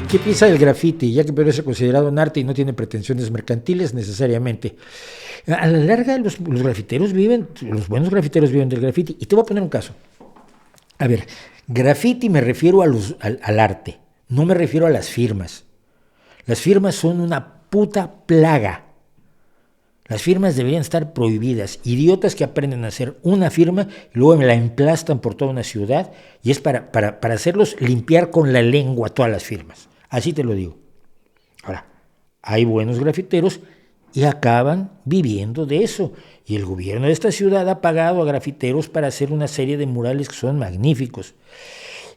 ¿Qué piensa del grafiti? Ya que puede ser considerado un arte y no tiene pretensiones mercantiles necesariamente. A la larga, los grafiteros viven, los buenos grafiteros viven del grafiti. Y te voy a poner un caso. A ver, grafiti me refiero al arte, no me refiero a las firmas. Las firmas son una puta plaga. Las firmas deberían estar prohibidas. Idiotas que aprenden a hacer una firma y luego me la emplastan por toda una ciudad y es para hacerlos limpiar con la lengua todas las firmas. Así te lo digo. Ahora, hay buenos grafiteros y acaban viviendo de eso. Y el gobierno de esta ciudad ha pagado a grafiteros para hacer una serie de murales que son magníficos.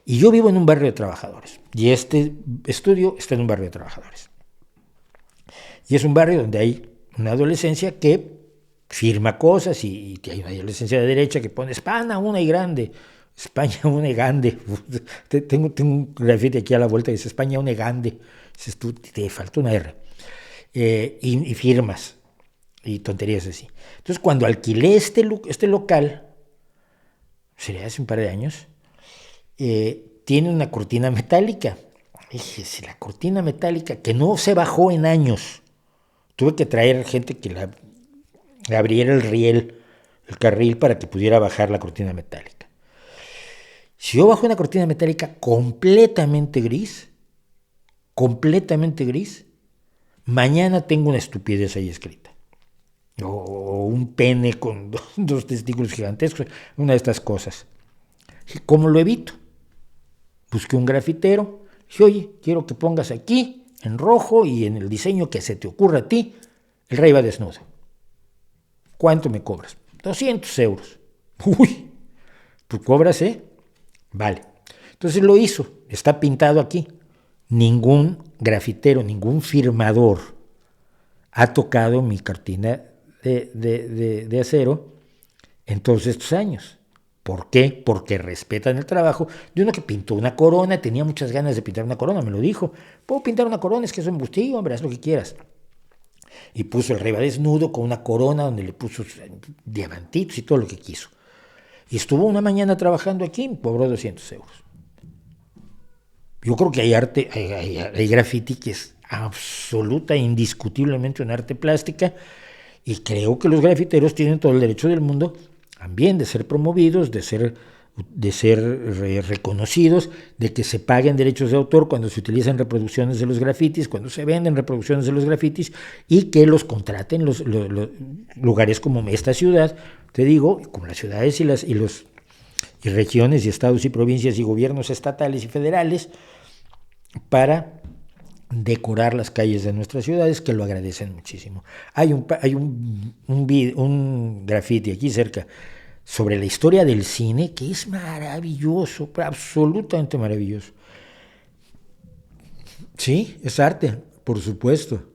Y yo vivo en un barrio de trabajadores. Y este estudio está en un barrio de trabajadores. Y es un barrio donde hay una adolescencia que firma cosas y hay una adolescencia de derecha que pone España una y grande. España una y grande. Tengo un grafiti aquí a la vuelta que dice España una y grande. Dices tú, te falta una R. Y firmas y tonterías así. Entonces, cuando alquilé este local, sería hace un par de años, tiene una cortina metálica. Dije, si la cortina metálica, que no se bajó en años, tuve que traer gente que le abriera el carril para que pudiera bajar la cortina metálica. Si yo bajo una cortina metálica completamente gris, mañana tengo una estupidez ahí escrita. O un pene con dos testículos gigantescos, una de estas cosas. ¿Cómo lo evito? Busqué un grafitero, dije, oye, quiero que pongas aquí, en rojo y en el diseño que se te ocurra a ti, el rey va desnudo. ¿Cuánto me cobras? 200 euros. Uy, ¿tú cobras, Vale. Entonces lo hizo, está pintado aquí. Ningún grafitero, ningún firmador ha tocado mi cortina de acero en todos estos años. ¿Por qué? Porque respetan el trabajo de uno que pintó una corona, tenía muchas ganas de pintar una corona, me lo dijo. ¿Puedo pintar una corona? Es que es un bustillo, hombre, haz lo que quieras. Y puso el rey va desnudo con una corona donde le puso diamantitos y todo lo que quiso. Y estuvo una mañana trabajando aquí, me cobró 200 euros. Yo creo que hay arte, hay graffiti que es absoluta, indiscutiblemente un arte plástica, y creo que los grafiteros tienen todo el derecho del mundo también de ser promovidos, de ser reconocidos, de que se paguen derechos de autor cuando se utilizan reproducciones de los grafitis, cuando se venden reproducciones de los grafitis, y que los contraten los lugares como esta ciudad, te digo, como las ciudades y regiones y estados y provincias y gobiernos estatales y federales, para decorar las calles de nuestras ciudades, que lo agradecen muchísimo. Hay un grafiti aquí cerca sobre la historia del cine que es maravilloso, absolutamente maravilloso. Sí, es arte, por supuesto.